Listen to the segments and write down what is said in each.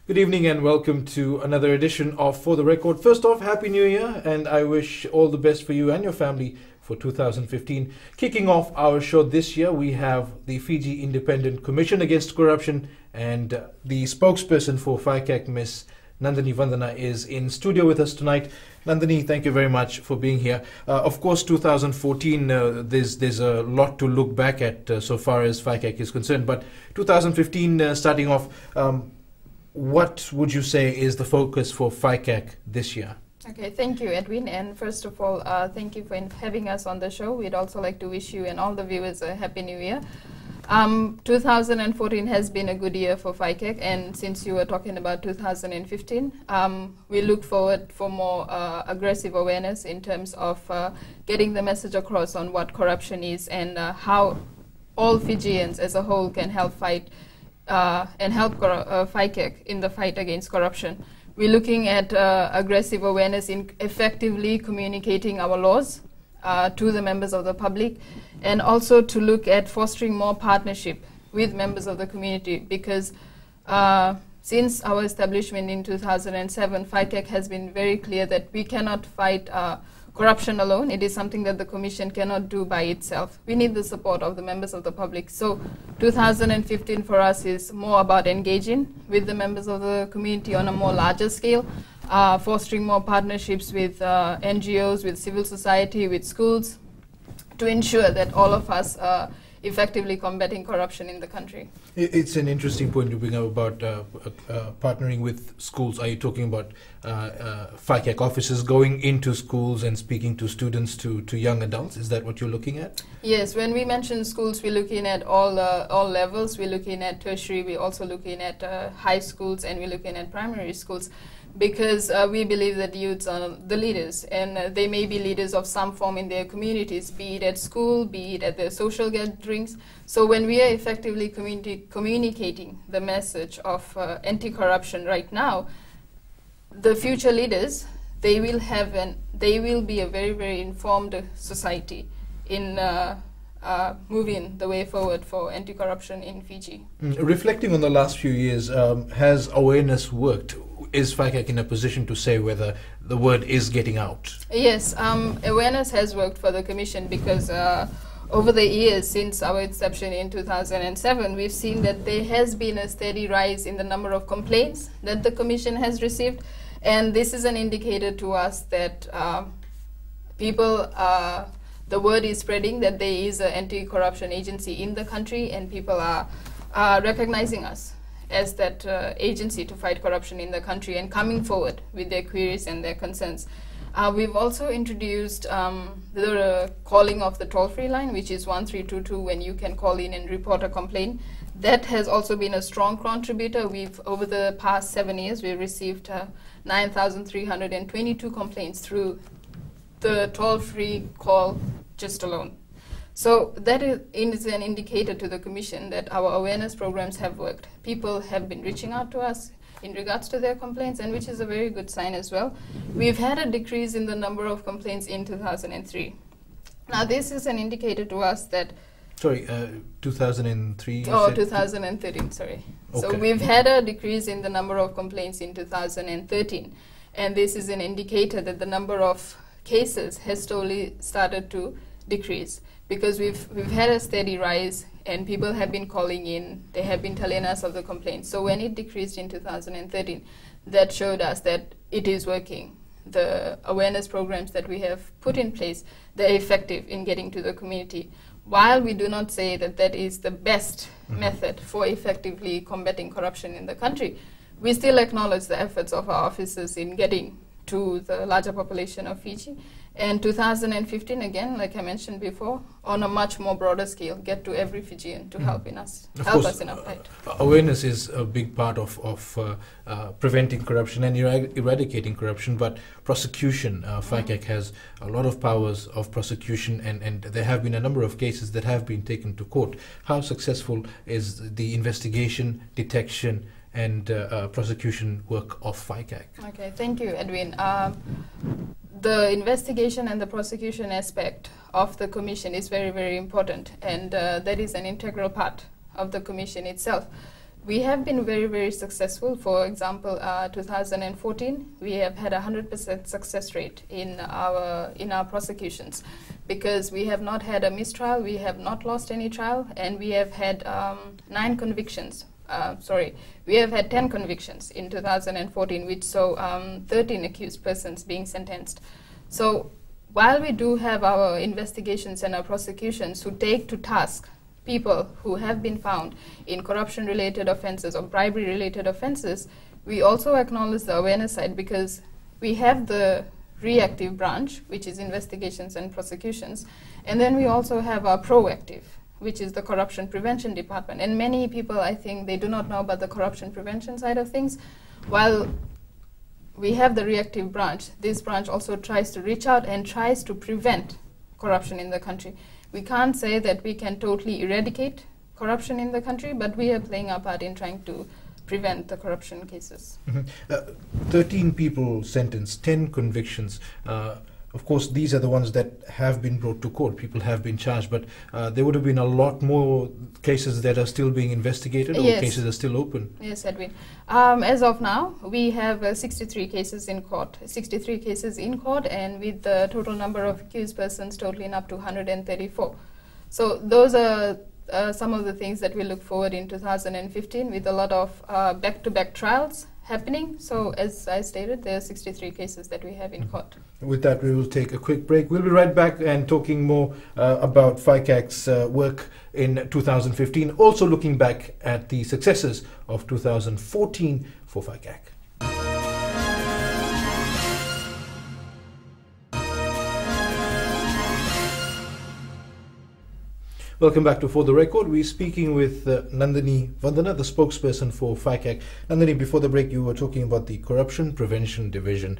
Good evening and welcome to another edition of For the Record. First off, Happy New Year, and I wish all the best for you and your family for 2015. Kicking off our show this year, we have the Fiji Independent Commission Against Corruption, and the spokesperson for FICAC, Ms. Nandini Vandana, is in studio with us tonight. Nandini, thank you very much for being here. Of course, 2014, there's a lot to look back at so far as FICAC is concerned, but 2015, starting off, what would you say is the focus for FICAC this year? Okay, thank you, Edwin. And first of all, thank you for having us on the show. We'd also like to wish you and all the viewers a Happy New Year. 2014 has been a good year for FICAC, and since you were talking about 2015, we look forward for more aggressive awareness in terms of getting the message across on what corruption is and how all Fijians as a whole can help fight and help FICAC in the fight against corruption. We're looking at aggressive awareness in effectively communicating our laws to the members of the public, and also to look at fostering more partnership with members of the community, because since our establishment in 2007, FICAC has been very clear that we cannot fight corruption alone. It is something that the Commission cannot do by itself. We need the support of the members of the public. So 2015 for us is more about engaging with the members of the community on a more larger scale, fostering more partnerships with NGOs, with civil society, with schools, to ensure that all of us are effectively combating corruption in the country. It's an interesting point you bring up about partnering with schools. Are you talking about FICAC officers going into schools and speaking to students, to young adults? Is that what you're looking at? Yes, when we mention schools, we're looking at all levels. We're looking at tertiary, we're also looking at high schools, and we're looking at primary schools, because we believe that youths are the leaders, and they may be leaders of some form in their communities, be it at school, be it at their social gatherings. So when we are effectively communicating the message of anti-corruption right now, the future leaders, they will be a very, very informed society in moving the way forward for anti-corruption in Fiji. Reflecting on the last few years, has awareness worked? Is FICAC in a position to say whether the word is getting out? Yes, awareness has worked for the Commission, because over the years since our inception in 2007, we've seen that there has been a steady rise in the number of complaints that the Commission has received, and this is an indicator to us that the word is spreading that there is an anti-corruption agency in the country, and people are recognizing us as that agency to fight corruption in the country and coming forward with their queries and their concerns. We've also introduced the calling of the toll-free line, which is 1322, when you can call in and report a complaint. That has also been a strong contributor. Over the past 7 years, we've received 9,322 complaints through the toll-free call just alone. So that is an indicator to the Commission that our awareness programs have worked. People have been reaching out to us in regards to their complaints, and which is a very good sign as well. We've had a decrease in the number of complaints in 2003. Now this is an indicator to us that... Sorry, 2003? Oh, 2013, sorry. Okay. So we've had a decrease in the number of complaints in 2013. And this is an indicator that the number of cases has slowly started to decrease, because we've had a steady rise, and people have been calling in, they have been telling us of the complaints. So when it decreased in 2013, that showed us that it is working. The awareness programs that we have put in place, they're effective in getting to the community. While we do not say that that is the best method for effectively combating corruption in the country, we still acknowledge the efforts of our officers in getting to the larger population of Fiji. And 2015, again, like I mentioned before, on a much more broader scale, get to every Fijian to help us in our fight. Awareness is a big part of preventing corruption and eradicating corruption, but prosecution, FICAC has a lot of powers of prosecution, and there have been a number of cases that have been taken to court. How successful is the investigation, detection, and prosecution work of FICAC? Okay, thank you, Edwin. The investigation and the prosecution aspect of the Commission is very, very important, and that is an integral part of the Commission itself. We have been very, very successful. For example, 2014, we have had a 100% success rate in our prosecutions, because we have not had a mistrial, we have not lost any trial, and we have had 9 convictions. We have had 10 convictions in 2014, which saw 13 accused persons being sentenced. So while we do have our investigations and our prosecutions who take to task people who have been found in corruption-related offenses or bribery-related offenses, we also acknowledge the awareness side, because we have the reactive branch, which is investigations and prosecutions, and then we also have our proactive, which is the corruption prevention department. And many people, I think, they do not know about the corruption prevention side of things. While we have the reactive branch, this branch also tries to reach out and tries to prevent corruption in the country. We can't say that we can totally eradicate corruption in the country, but we are playing our part in trying to prevent the corruption cases. 13 people sentenced, 10 convictions. Of course, these are the ones that have been brought to court. People have been charged, but there would have been a lot more cases that are still being investigated, or yes. cases are still open. Yes, Edwin. As of now, we have 63 cases in court. 63 cases in court, and with the total number of accused persons totaling up to 134. So those are some of the things that we look forward in 2015, with a lot of back-to-back trials happening. So as I stated, there are 63 cases that we have in court. With that, we will take a quick break. We'll be right back and talking more about FICAC's work in 2015, also looking back at the successes of 2014 for FICAC. Welcome back to For the Record. We're speaking with Nandini Vandana, the spokesperson for FICAC. Nandini, before the break, you were talking about the Corruption Prevention Division.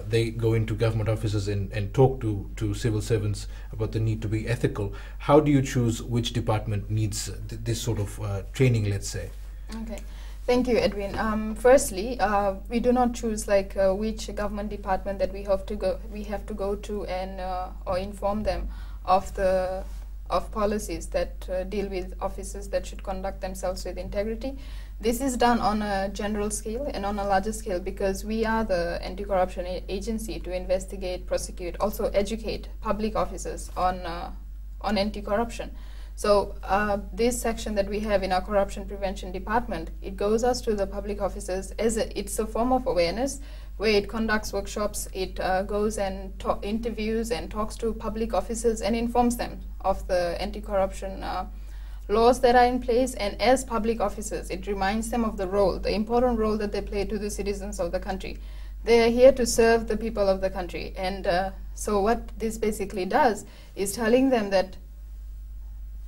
They go into government offices and talk to civil servants about the need to be ethical. How do you choose which department needs this sort of training, let's say? Okay. Thank you, Edwin. Firstly, we do not choose which government department that we have to go to and or inform them of policies that deal with officers that should conduct themselves with integrity. This is done on a general scale and on a larger scale, because we are the anti-corruption agency to investigate, prosecute, also educate public officers on anti-corruption. So this section that we have in our corruption prevention department, it goes us to the public officers it's a form of awareness, where it conducts workshops, it goes and interviews and talks to public officers and informs them of the anti-corruption laws that are in place. And as public officers, it reminds them of the important role that they play to the citizens of the country. They are here to serve the people of the country. And so what this basically does is telling them that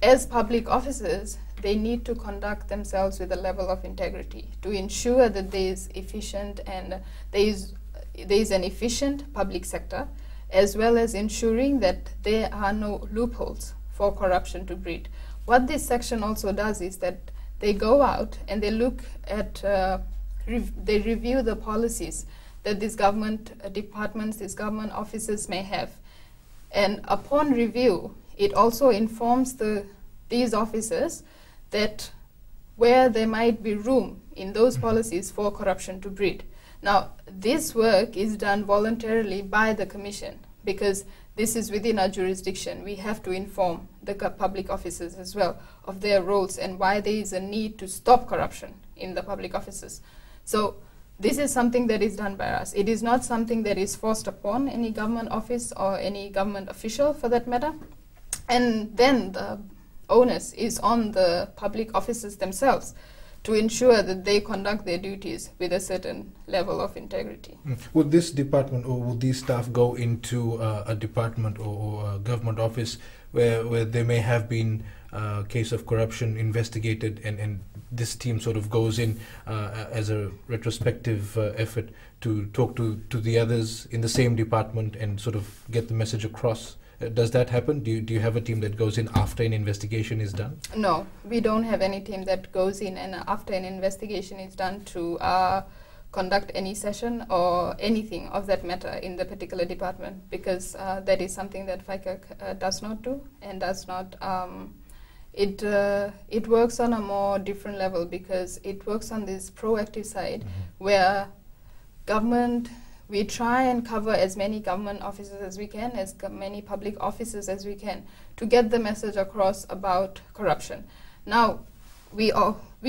as public officers, they need to conduct themselves with a level of integrity to ensure that there is efficient and there is an efficient public sector, as well as ensuring that there are no loopholes for corruption to breed. What this section also does is that they go out and they look at, they review the policies that these government departments, these government offices may have. And upon review, it also informs these officers that where there might be room in those policies for corruption to breed. Now, this work is done voluntarily by the Commission, because this is within our jurisdiction. We have to inform the public officers as well of their roles and why there is a need to stop corruption in the public offices. So this is something that is done by us. It is not something that is forced upon any government office or any government official for that matter. And then the onus is on the public officers themselves to ensure that they conduct their duties with a certain level of integrity. Would this department or would these staff go into a department or a government office where there may have been a case of corruption investigated, and this team sort of goes in as a retrospective effort to talk to the others in the same department and sort of get the message across? Does that happen? Do you have a team that goes in after an investigation is done? No, we don't have any team that goes in and after an investigation is done to conduct any session or anything of that matter in the particular department, because that is something that FICAC does not do and does not it works on a more different level, because it works on this proactive side where government, we try and cover as many government offices as we can, as many public offices as we can, to get the message across about corruption. Now, we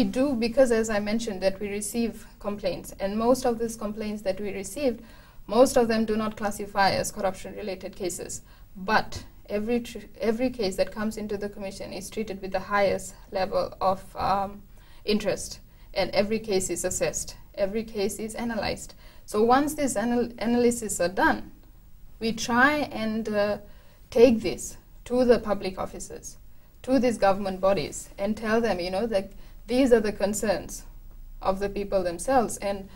do, because as I mentioned, that we receive complaints, and most of these complaints that we received, most of them do not classify as corruption-related cases. But every case that comes into the commission is treated with the highest level of interest, and every case is assessed. Every case is analyzed. So once these analyses are done, we try and take this to the public offices, to these government bodies, and tell them, that these are the concerns of the people themselves, and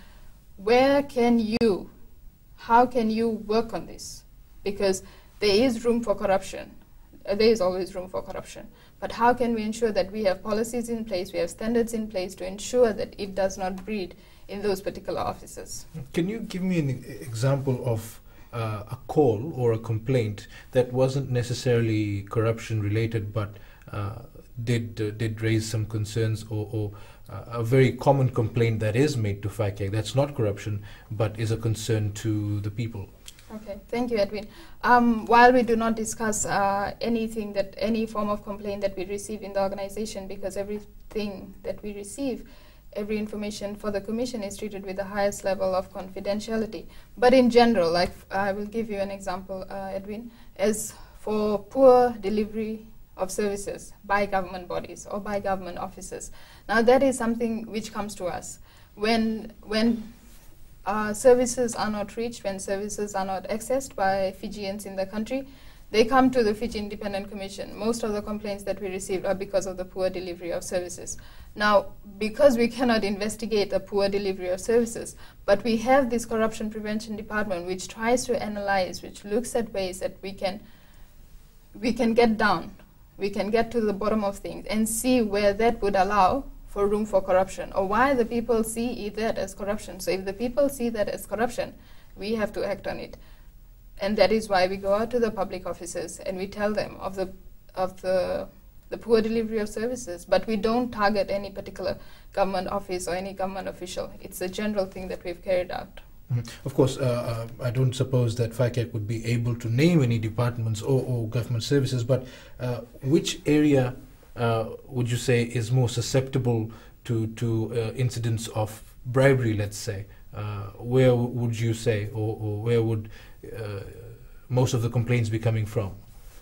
how can you work on this? Because there is room for corruption. There is always room for corruption. But how can we ensure that we have policies in place, we have standards in place to ensure that it does not breed in those particular offices? Can you give me an example of a call or a complaint that wasn't necessarily corruption related, but did raise some concerns, or a very common complaint that is made to FICAC that's not corruption but is a concern to the people? Okay, thank you, Edwin. While we do not discuss any form of complaint that we receive in the organization, because everything that we receive, every information for the commission is treated with the highest level of confidentiality. But in general, like I will give you an example, Edwin, as for poor delivery of services by government bodies or by government offices. Now that is something which comes to us. When services are not reached, when services are not accessed by Fijians in the country, they come to the Fiji Independent Commission. Most of the complaints that we received are because of the poor delivery of services. Now, because we cannot investigate the poor delivery of services, but we have this corruption prevention department which tries to analyze, which looks at ways that we can get down, we can get to the bottom of things and see where that would allow for room for corruption, or why the people see that as corruption. So if the people see that as corruption, we have to act on it. And that is why we go out to the public offices and we tell them of the poor delivery of services, but we don't target any particular government office or any government official. It's a general thing that we've carried out. Of course, I don't suppose that FICAC would be able to name any departments or government services, but which area would you say is more susceptible to incidents of bribery, let's say? Where would you say, or where would most of the complaints be coming from?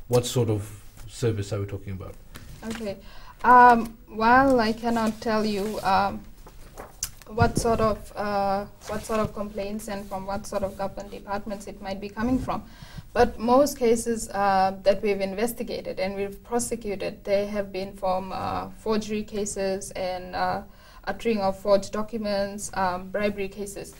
What sort of service are we talking about? Okay. While I cannot tell you what sort of complaints and from what sort of government departments it might be coming from, but most cases that we've investigated and we've prosecuted, they have been from forgery cases and uttering of forged documents, bribery cases.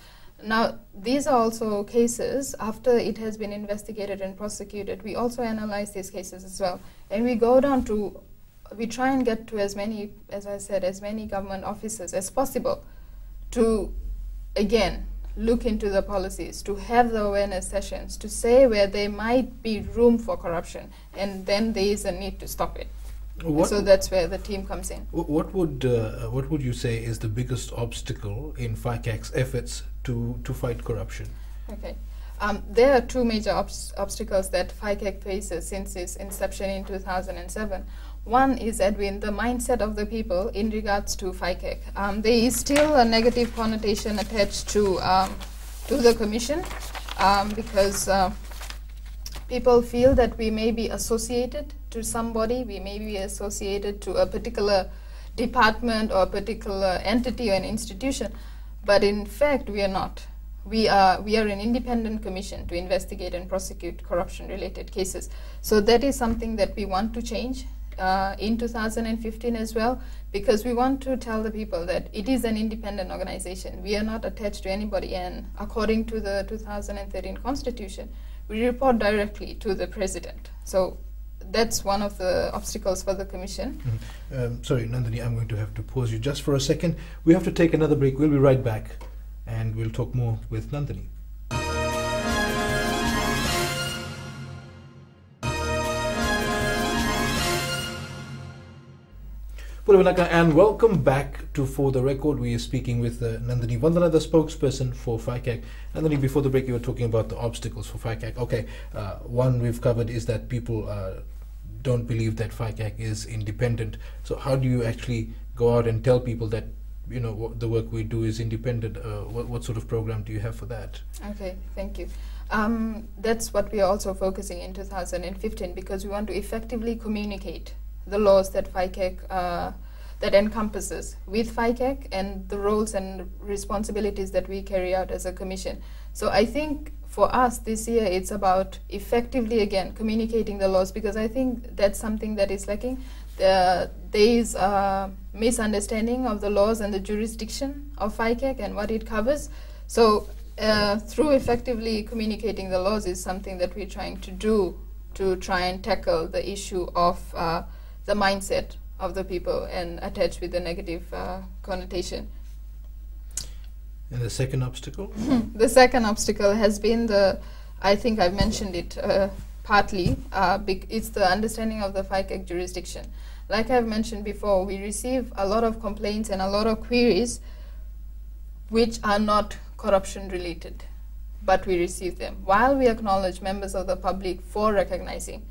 Now, these are also cases, after it has been investigated and prosecuted, we also analyze these cases as well. And we go down to, we try and get to as many, as I said, as many government offices as possible to, again, look into the policies, to have the awareness sessions, to say where there might be room for corruption, and then there is a need to stop it. So that's where the team comes in. What would you say is the biggest obstacle in FICAC's efforts to fight corruption? Okay. There are two major obstacles that FICAC faces since its inception in 2007. One is, Edwin, the mindset of the people in regards to FICAC. There is still a negative connotation attached to the Commission because people feel that we may be associated to somebody, we may be associated to a particular department or a particular entity or an institution, but in fact we are not. We are an independent commission to investigate and prosecute corruption-related cases. So that is something that we want to change in 2015 as well, because we want to tell the people that it is an independent organization. We are not attached to anybody, and according to the 2013 Constitution, we report directly to the President. So that's one of the obstacles for the Commission. Sorry, Nandini, I'm going to have to pause you just for a second. We have to take another break. We'll be right back, and we'll talk more with Nandini. Pulavinaka, and welcome back to For the Record. We are speaking with Nandini Vandana, the spokesperson for FICAC. Nandini, before the break, you were talking about the obstacles for FICAC. Okay, one we've covered is that people don't believe that FICAC is independent. So how do you actually go out and tell people that, you know, the work we do is independent? What sort of program do you have for that? Okay, thank you. That's what we are also focusing in 2015, because we want to effectively communicate the laws that FICAC that encompasses with FICAC and the roles and responsibilities that we carry out as a commission. So I think for us this year it's about effectively again communicating the laws, because I think that's something that is lacking. There is a misunderstanding of the laws and the jurisdiction of FICAC and what it covers. So through effectively communicating the laws is something that we're trying to do to try and tackle the issue of the mindset of the people and attached with the negative connotation. And the second obstacle? The second obstacle has been I think I've mentioned it partly, it's the understanding of the FICAC jurisdiction. Like I've mentioned before, we receive a lot of complaints and a lot of queries which are not corruption related, but we receive them. While we acknowledge members of the public for recognizing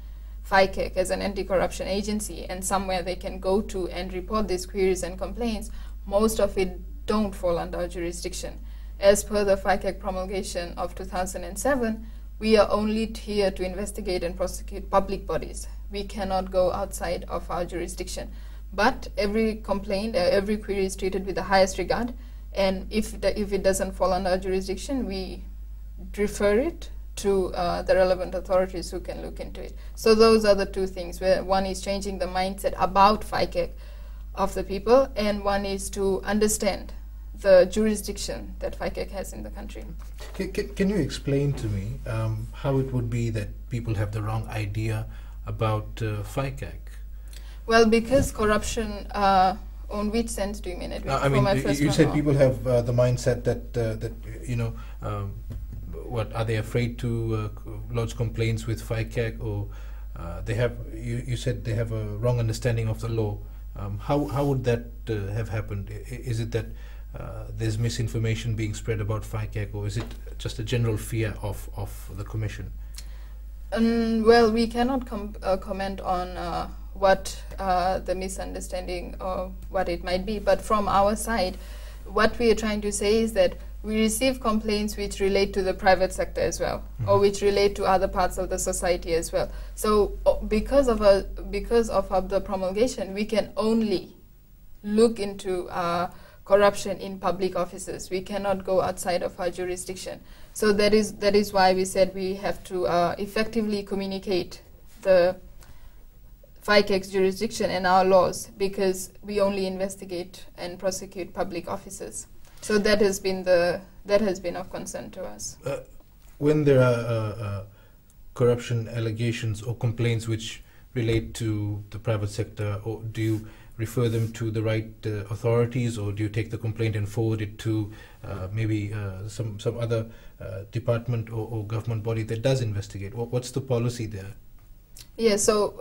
FICAC as an anti-corruption agency and somewhere they can go to and report these queries and complaints, most of it don't fall under our jurisdiction. As per the FICAC promulgation of 2007, we are only here to investigate and prosecute public bodies. We cannot go outside of our jurisdiction. But every complaint, every query is treated with the highest regard, and if it doesn't fall under our jurisdiction, we refer it to the relevant authorities who can look into it. So those are the two things, where one is changing the mindset about FICAC of the people, and one is to understand the jurisdiction that FICAC has in the country. Can you explain to me how it would be that people have the wrong idea about FICAC? Well, because corruption, on which sense do you mean it? I mean, you said people have the mindset that you know, what are they afraid to lodge complaints with FICAC, or they have? You said they have a wrong understanding of the law. How would that have happened? Is it that there's misinformation being spread about FICAC, or is it just a general fear of the Commission? Well, we cannot comment on what the misunderstanding or what it might be, but from our side, what we are trying to say is that we receive complaints which relate to the private sector as well, or which relate to other parts of the society as well. So because of the promulgation, we can only look into corruption in public offices. We cannot go outside of our jurisdiction. So that is why we said we have to effectively communicate the FICAC's jurisdiction and our laws, because we only investigate and prosecute public offices. So that has been of concern to us. When there are corruption allegations or complaints which relate to the private sector, or do you refer them to the right authorities, or do you take the complaint and forward it to maybe some other department or government body that does investigate? What's the policy there? Yeah, so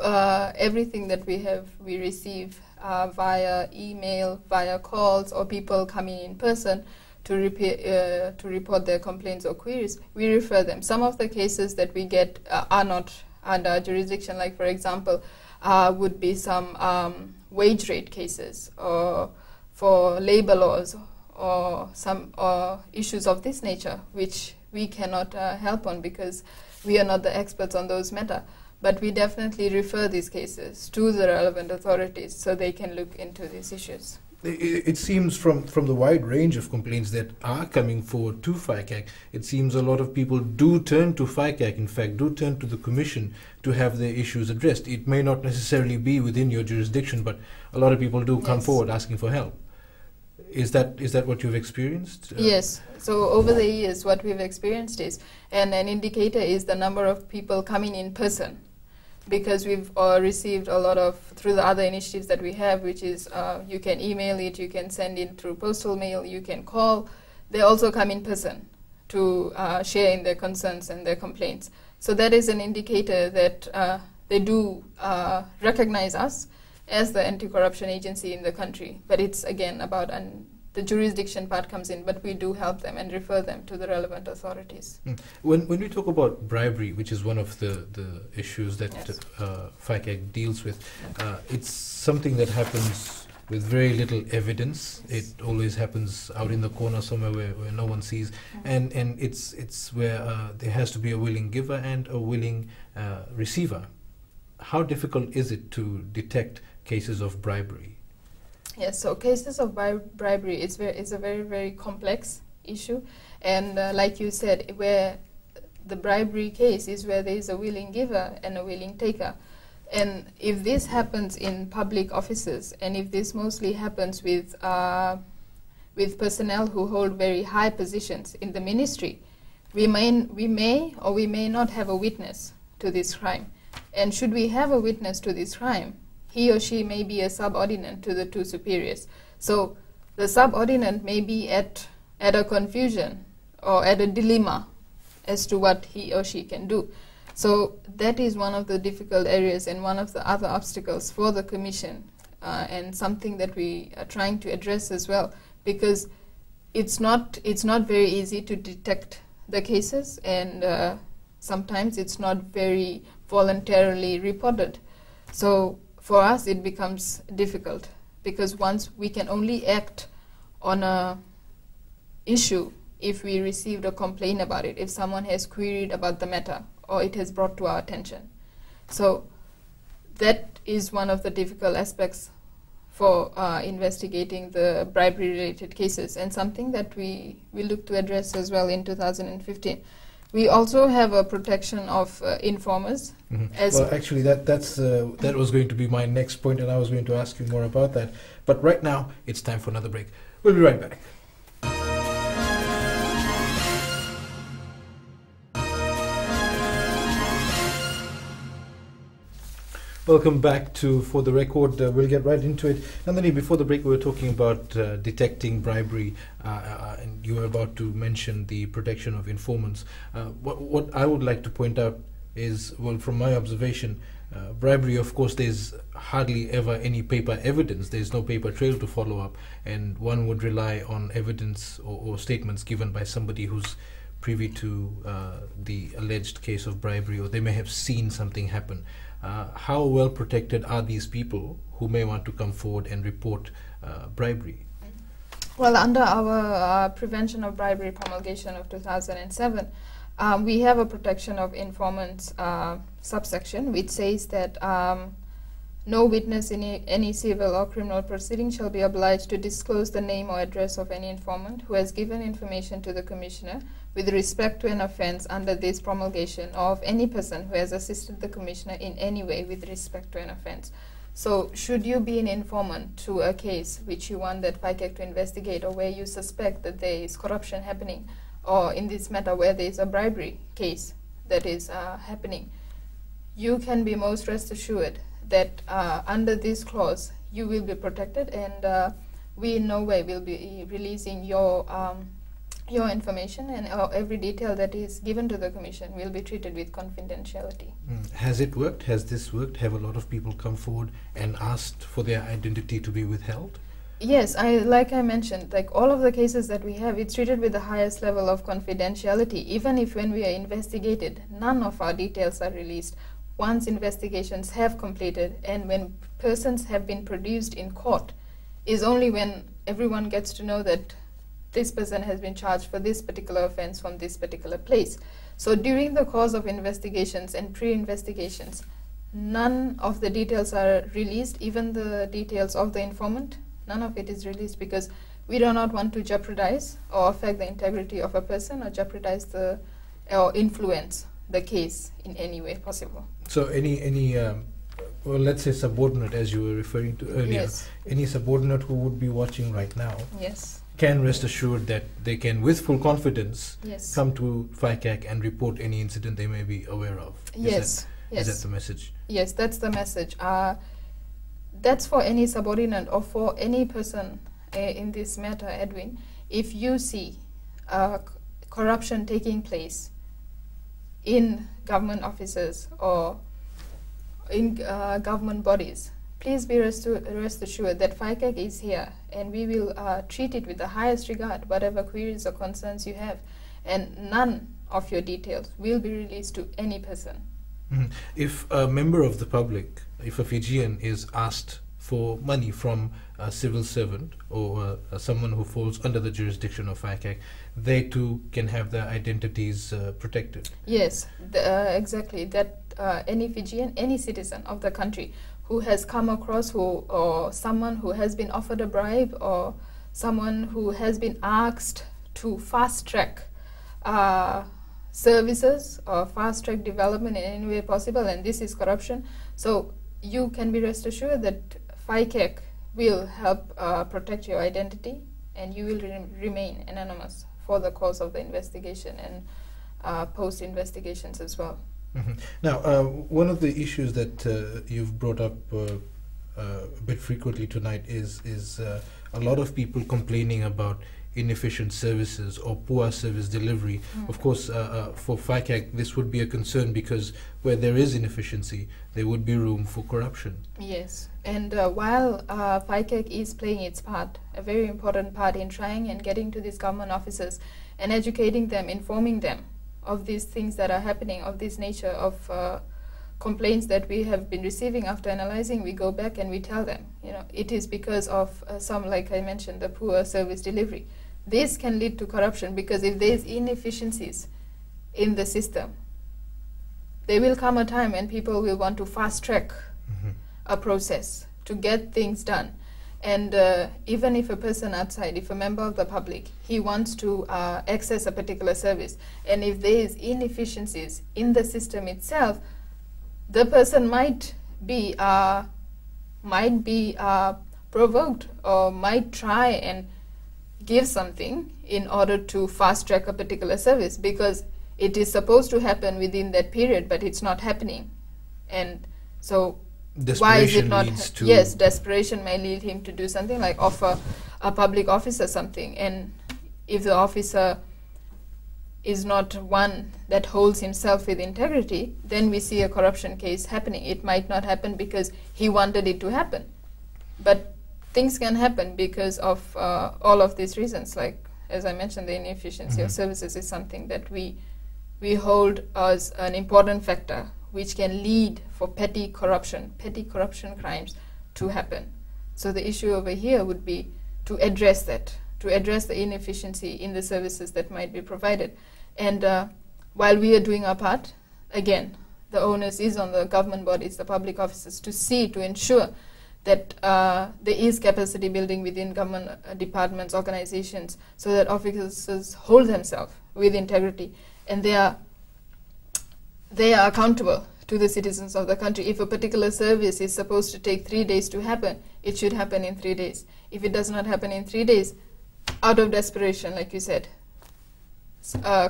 everything that we receive via email, via calls, or people coming in person to report their complaints or queries, we refer them. Some of the cases that we get are not under our jurisdiction, like for example, would be some wage rate cases, or for labor laws, or some issues of this nature, which we cannot help on because we are not the experts on those matters. But we definitely refer these cases to the relevant authorities so they can look into these issues. It seems from the wide range of complaints that are coming forward to FICAC, it seems a lot of people do turn to FICAC, in fact, do turn to the Commission to have their issues addressed. It may not necessarily be within your jurisdiction, but a lot of people do come forward asking for help. Is that what you've experienced? Yes. So over the years, what we've experienced is, and an indicator is the number of people coming in person, because we've received a lot of, through the other initiatives that we have, which is you can email it, you can send it through postal mail, you can call. They also come in person to share in their concerns and their complaints. So that is an indicator that they do recognize us, as the anti-corruption agency in the country. But it's again about the jurisdiction part comes in, but we do help them and refer them to the relevant authorities. When we talk about bribery, which is one of the issues that Yes. FICAC deals with, it's something that happens with very little evidence. Yes. It always happens out in the corner somewhere where no one sees, and it's where there has to be a willing giver and a willing receiver. How difficult is it to detect cases of bribery? Yes, so cases of bribery is a very, very complex issue. And like you said, where the bribery case is where there is a willing giver and a willing taker. And if this happens in public offices, and if this mostly happens with personnel who hold very high positions in the ministry, we may or we may not have a witness to this crime. And should we have a witness to this crime, he or she may be a subordinate to the two superiors. So the subordinate may be at a confusion or at a dilemma as to what he or she can do. So that is one of the difficult areas and one of the other obstacles for the Commission, and something that we are trying to address as well, because it's not very easy to detect the cases, and sometimes it's not very voluntarily reported. So for us it becomes difficult, because once we can only act on a issue if we received a complaint about it, if someone has queried about the matter or it has brought to our attention. So that is one of the difficult aspects for investigating the bribery-related cases, and something that we look to address as well in 2015. We also have a protection of informers. Mm-hmm. Well, actually, that was going to be my next point, and I was going to ask you more about that. But right now, it's time for another break. We'll be right back. Welcome back to For the Record. We'll get right into it. Nandini, before the break we were talking about detecting bribery, and you were about to mention the protection of informants. What I would like to point out is, well, from my observation, bribery, of course, there's hardly ever any paper evidence. There's no paper trail to follow up, and one would rely on evidence or statements given by somebody who's privy to the alleged case of bribery, or they may have seen something happen. How well protected are these people who may want to come forward and report bribery? Well, under our Prevention of Bribery promulgation of 2007, we have a protection of informants subsection, which says that no witness in any civil or criminal proceeding shall be obliged to disclose the name or address of any informant who has given information to the Commissioner with respect to an offence under this promulgation, or of any person who has assisted the Commissioner in any way with respect to an offence. So should you be an informant to a case which you want that FICAC to investigate, or where you suspect that there is corruption happening, or in this matter where there is a bribery case that is happening, you can be most rest assured that under this clause you will be protected, and we in no way will be releasing your information, and every detail that is given to the Commission will be treated with confidentiality. Has it worked? Has this worked? Have a lot of people come forward and asked for their identity to be withheld? Yes, like I mentioned, like all of the cases that we have, it's treated with the highest level of confidentiality. Even if when we are investigated, none of our details are released. Once investigations have completed and when persons have been produced in court, is only when everyone gets to know that this person has been charged for this particular offense from this particular place. So during the course of investigations and pre-investigations, none of the details are released, even the details of the informant. None of it is released, because we do not want to jeopardize or affect the integrity of a person, or jeopardize or influence the case in any way possible. So any well, let's say subordinate, as you were referring to earlier, Yes. any subordinate who would be watching right now, Yes. can rest assured that they can, with full confidence, Yes. come to FICAC and report any incident they may be aware of. Yes. Is that the message? Yes, that's the message. That's for any subordinate or for any person in this matter, Edwin. If you see corruption taking place in government offices or in government bodies, please be rest assured that FICAC is here, and we will treat it with the highest regard, whatever queries or concerns you have, and none of your details will be released to any person. If a member of the public, if a Fijian is asked for money from a civil servant or someone who falls under the jurisdiction of FICAC, they too can have their identities protected? Yes, exactly. That any Fijian, any citizen of the country who has come across or someone who has been offered a bribe, or someone who has been asked to fast-track services or fast-track development in any way possible, and this is corruption. So you can be rest assured that FICAC will help protect your identity, and you will remain anonymous for the course of the investigation and post-investigations as well. Now, one of the issues that you've brought up a bit frequently tonight is a lot of people complaining about inefficient services or poor service delivery. Of course, for FICAC, this would be a concern, because where there is inefficiency, there would be room for corruption. Yes, and while FICAC is playing its part, a very important part in trying and getting to these government officers and educating them, informing them of these things that are happening, of this nature of complaints that we have been receiving, after analyzing, we go back and we tell them, it is because of some, like I mentioned, the poor service delivery. This can lead to corruption, because if there is inefficiencies in the system, there will come a time when people will want to fast-track a process to get things done. And even if a person outside, if a member of the public, he wants to access a particular service, and if there is inefficiencies in the system itself, the person might be provoked, or might try and give something in order to fast-track a particular service, because it is supposed to happen within that period, but it's not happening. And so why is it not? Yes, desperation may lead him to do something like offer a public officer something, and if the officer is not one that holds himself with integrity, then we see a corruption case happening. It might not happen because he wanted it to happen, but things can happen because of all of these reasons. Like, as I mentioned, the inefficiency of services is something that we hold as an important factor, which can lead for petty corruption crimes to happen. So the issue over here would be to address that, to address the inefficiency in the services that might be provided. And while we are doing our part, again, the onus is on the government bodies, the public officers, to ensure that there is capacity building within government departments, organizations, so that officers hold themselves with integrity, and they are accountable to the citizens of the country. If a particular service is supposed to take 3 days to happen, it should happen in 3 days. If it does not happen in 3 days, out of desperation, like you said,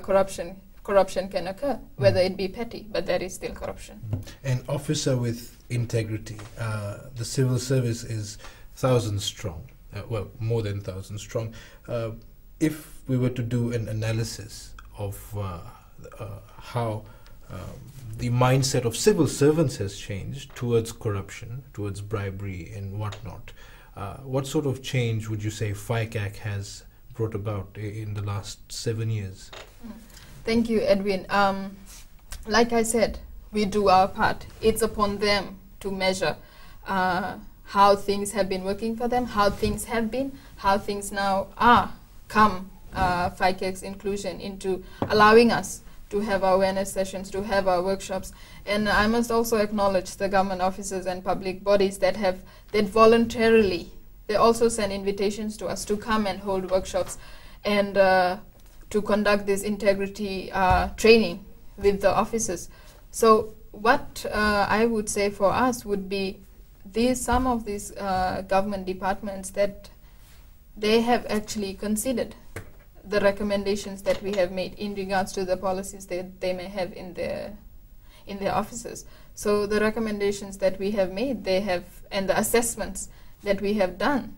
corruption can occur, whether it be petty, but that is still corruption. An officer with integrity. The civil service is thousands strong, well, more than thousands strong. If we were to do an analysis of how the mindset of civil servants has changed towards corruption, towards bribery and whatnot, what sort of change would you say FICAC has brought about in the last 7 years? Thank you, Edwin. Like I said, we do our part. It's upon them to measure how things have been working for them, how things have been, how things now are, come FICAC's inclusion into allowing us to have our awareness sessions, to have our workshops. And I must also acknowledge the government officers and public bodies that voluntarily, they also send invitations to us to come and hold workshops and to conduct this integrity training with the officers. So what I would say for us would be some of these government departments that they have actually considered the recommendations that we have made in regards to the policies that they may have in their offices. So the recommendations that we have made, and the assessments that we have done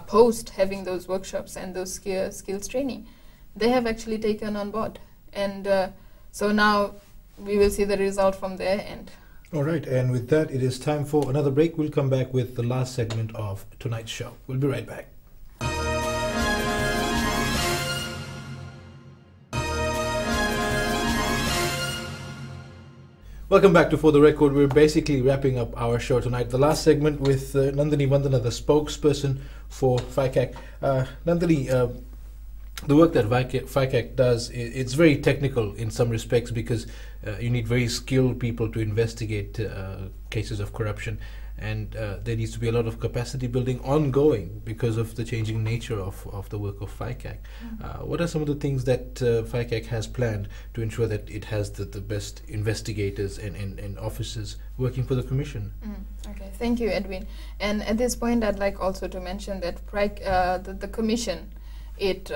post having those workshops and those skills training, they have actually taken on board. And so now we will see the result from there, and All right, and with that, it is time for another break. We'll come back with the last segment of tonight's show. We'll be right back. Welcome back to For the Record. We're basically wrapping up our show tonight. The last segment with Nandini Vandana, the spokesperson for FICAC. Nandini, the work that FICAC does, it's very technical in some respects because you need very skilled people to investigate cases of corruption, and there needs to be a lot of capacity building ongoing because of the changing nature of the work of FICAC. What are some of the things that FICAC has planned to ensure that it has the best investigators and officers working for the Commission? Okay, thank you, Edwin. And at this point, I'd like also to mention that the Commission, it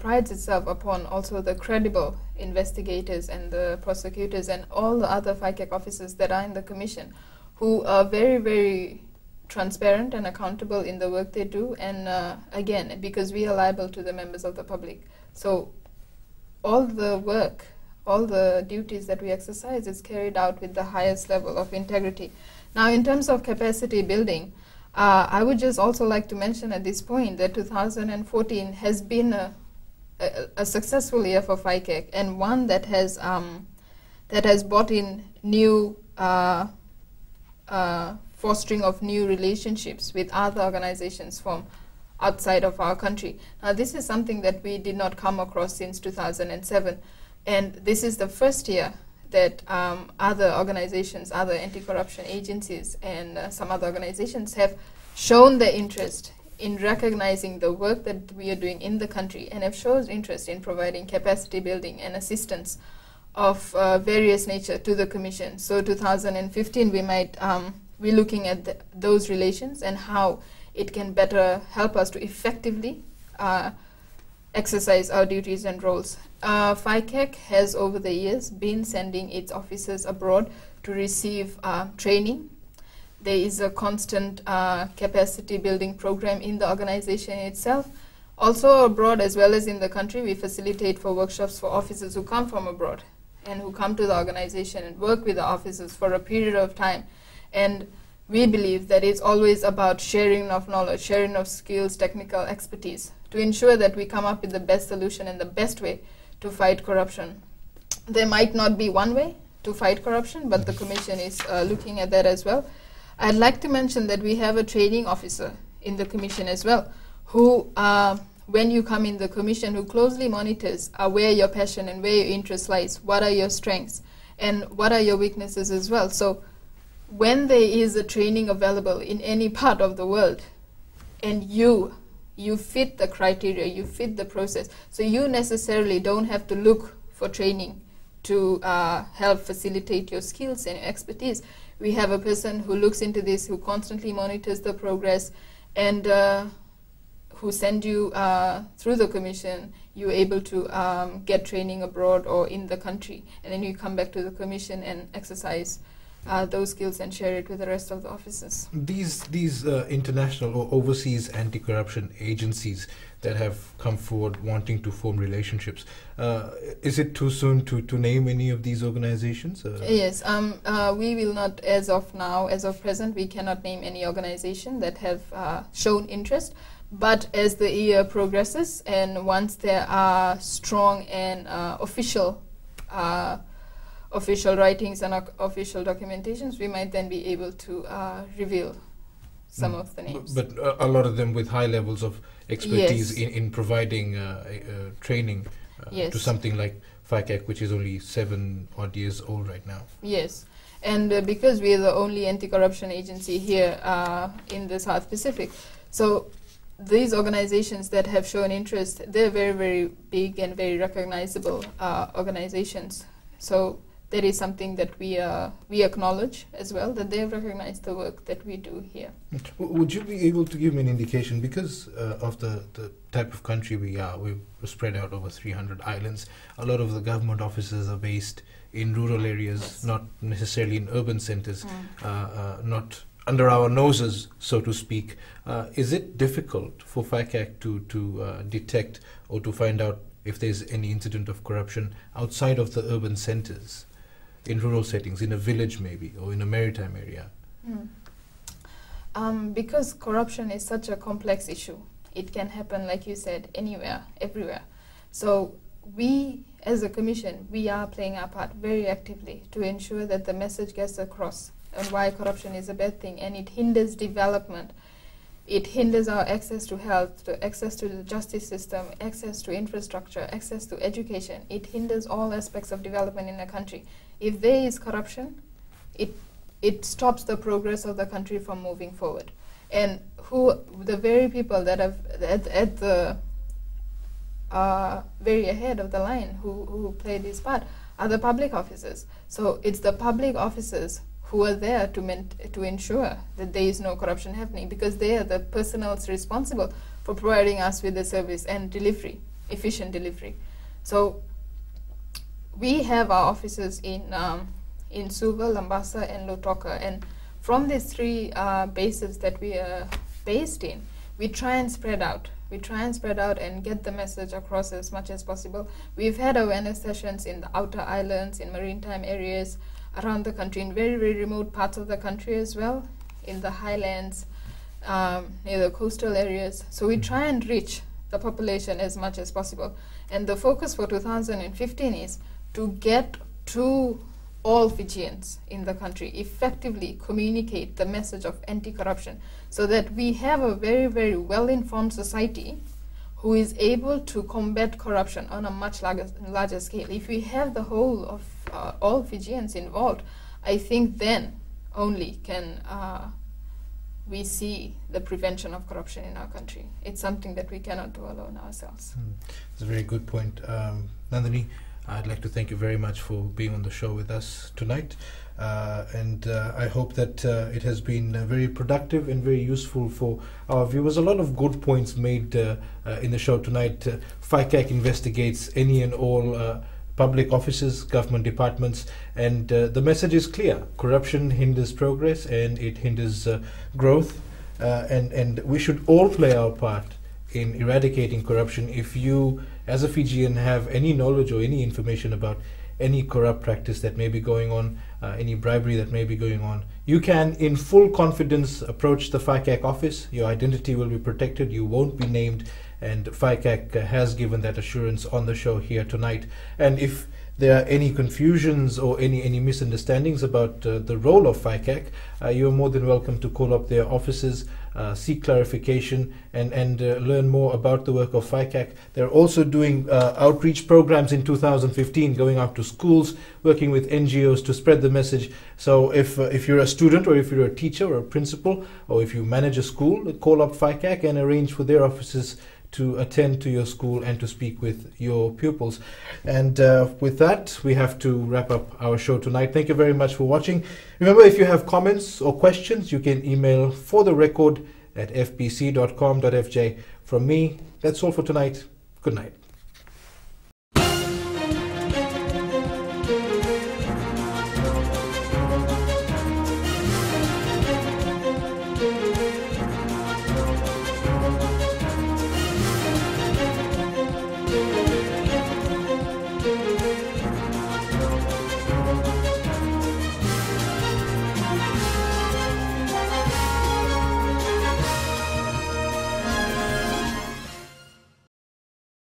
prides itself upon also the credible investigators and the prosecutors and all the other FICAC officers that are in the Commission, who are very, very transparent and accountable in the work they do, and again, because we are liable to the members of the public. So all the work, all the duties that we exercise is carried out with the highest level of integrity. Now, in terms of capacity building, I would just also like to mention at this point that 2014 has been a successful year for FICAC, and one that has brought in new fostering of new relationships with other organizations from outside of our country. Now, this is something that we did not come across since 2007, and this is the first year that other organizations, other anti-corruption agencies, and some other organizations have shown their interest in recognizing the work that we are doing in the country, and have shown interest in providing capacity building and assistance of various nature to the Commission. So 2015, we might be looking at those relations and how it can better help us to effectively exercise our duties and roles. FICAC has over the years been sending its officers abroad to receive training. There is a constant capacity building program in the organization itself. Also abroad as well as in the country, we facilitate for workshops for officers who come from abroad and who come to the organization and work with the officers for a period of time. And we believe that it's always about sharing of knowledge, sharing of skills, technical expertise, to ensure that we come up with the best solution and the best way to fight corruption. There might not be one way to fight corruption, but the Commission is looking at that as well. I'd like to mention that we have a training officer in the Commission as well, who when you come in the Commission, who closely monitors where your passion and where your interest lies, what are your strengths, and what are your weaknesses as well. So when there is a training available in any part of the world, and you fit the criteria, you fit the process, so you necessarily don't have to look for training to help facilitate your skills and your expertise. We have a person who looks into this, who constantly monitors the progress, and who send you through the Commission. You're able to get training abroad or in the country, and then you come back to the Commission and exercise those skills and share it with the rest of the officers. These international or overseas anti-corruption agencies that have come forward wanting to form relationships, is it too soon to name any of these organizations? Yes, we will not, as of now, as of present, we cannot name any organization that have shown interest. But as the year progresses, and once there are strong and official writings and official documentations, we might then be able to reveal some of the names. But a lot of them with high levels of expertise in providing training to something like FICAC, which is only 7 odd years old right now. Yes, and because we are the only anti-corruption agency here in the South Pacific, so these organizations that have shown interest, they're very, very big and very recognizable organizations. So that is something that we acknowledge as well, that they have recognized the work that we do here. Would you be able to give me an indication, because of the type of country we are, we're spread out over 300 islands, a lot of the government offices are based in rural areas, not necessarily in urban centers, not under our noses, so to speak. Is it difficult for FICAC to detect or to find out if there's any incident of corruption outside of the urban centers? in rural settings, in a village maybe, or in a maritime area? Because corruption is such a complex issue, it can happen, like you said, anywhere, everywhere. So we, as a commission, we are playing our part very actively to ensure that the message gets across and why corruption is a bad thing, and it hinders development. It hinders our access to health, to access to the justice system, access to infrastructure, access to education. It hinders all aspects of development in a country. If there is corruption, it stops the progress of the country from moving forward. And the very people that have at the very ahead of the line who play this part are the public officers. So it's the public officers who are there to ensure that there is no corruption happening, because they are the personnel responsible for providing us with the service and delivery, efficient delivery. So we have our offices in Suva, Lambasa, and Lautoka, and from these three bases that we are based in, we try and spread out. We try and spread out and get the message across as much as possible. We've had awareness sessions in the outer islands, in maritime areas, around the country, in very, very remote parts of the country as well, in the highlands, near the coastal areas. So we try and reach the population as much as possible. And the focus for 2015 is to get to all Fijians in the country, effectively communicate the message of anti-corruption, so that we have a very, very well-informed society who is able to combat corruption on a much larger scale. If we have the whole of all Fijians involved, I think then only can we see the prevention of corruption in our country. It's something that we cannot do alone ourselves. That's a very good point. Nandini, I'd like to thank you very much for being on the show with us tonight. And I hope that it has been very productive and very useful for our viewers. A lot of good points made in the show tonight. FICAC investigates any and all public offices, government departments, and the message is clear. Corruption hinders progress and it hinders growth, and we should all play our part in eradicating corruption. If you, as a Fijian, have any knowledge or any information about any corrupt practice that may be going on, any bribery that may be going on, you can, in full confidence, approach the FICAC office. Your identity will be protected, you won't be named, and FICAC has given that assurance on the show here tonight. And if there are any confusions or any misunderstandings about the role of FICAC, you're more than welcome to call up their offices, seek clarification, and learn more about the work of FICAC. They're also doing outreach programs in 2015, going out to schools, working with NGOs to spread the message. So if you're a student, or if you're a teacher or a principal, or if you manage a school, call up FICAC and arrange for their offices to attend to your school and to speak with your pupils. And with that, we have to wrap up our show tonight. Thank you very much for watching. Remember, if you have comments or questions, you can email fortherecord@fbc.com.fj. From me, that's all for tonight. Good night.